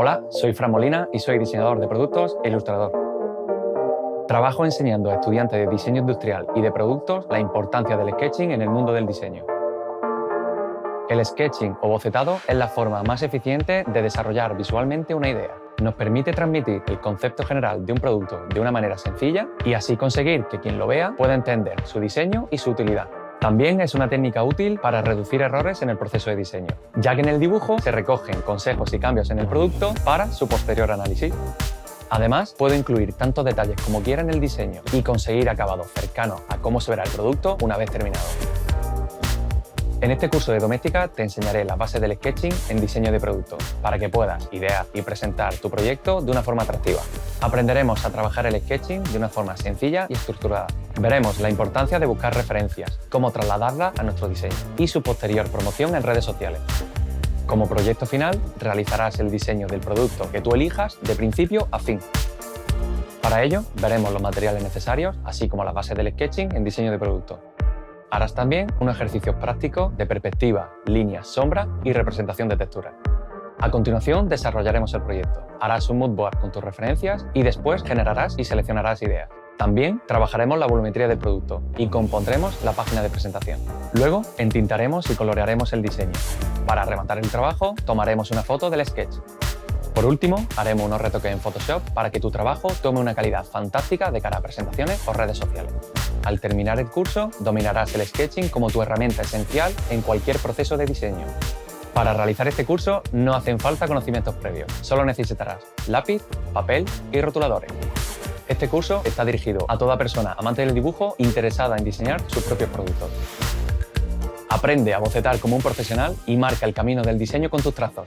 Hola, soy Fran Molina y soy diseñador de productos e ilustrador. Trabajo enseñando a estudiantes de diseño industrial y de productos la importancia del sketching en el mundo del diseño. El sketching o bocetado es la forma más eficiente de desarrollar visualmente una idea. Nos permite transmitir el concepto general de un producto de una manera sencilla y así conseguir que quien lo vea pueda entender su diseño y su utilidad. También es una técnica útil para reducir errores en el proceso de diseño, ya que en el dibujo se recogen consejos y cambios en el producto para su posterior análisis. Además, puedo incluir tantos detalles como quiera en el diseño y conseguir acabados cercanos a cómo se verá el producto una vez terminado. En este curso de doméstica te enseñaré las bases del sketching en diseño de producto, para que puedas idear y presentar tu proyecto de una forma atractiva. Aprenderemos a trabajar el sketching de una forma sencilla y estructurada. Veremos la importancia de buscar referencias, cómo trasladarlas a nuestro diseño y su posterior promoción en redes sociales. Como proyecto final, realizarás el diseño del producto que tú elijas de principio a fin. Para ello, veremos los materiales necesarios, así como las bases del sketching en diseño de producto. Harás también unos ejercicios prácticos de perspectiva, líneas, sombras y representación de texturas. A continuación, desarrollaremos el proyecto. Harás un mood board con tus referencias y después generarás y seleccionarás ideas. También trabajaremos la volumetría del producto y compondremos la página de presentación. Luego, entintaremos y colorearemos el diseño. Para rematar el trabajo, tomaremos una foto del sketch. Por último, haremos unos retoques en Photoshop para que tu trabajo tome una calidad fantástica de cara a presentaciones o redes sociales. Al terminar el curso, dominarás el sketching como tu herramienta esencial en cualquier proceso de diseño. Para realizar este curso no hacen falta conocimientos previos, solo necesitarás lápiz, papel y rotuladores. Este curso está dirigido a toda persona amante del dibujo interesada en diseñar sus propios productos. Aprende a bocetar como un profesional y marca el camino del diseño con tus trazos.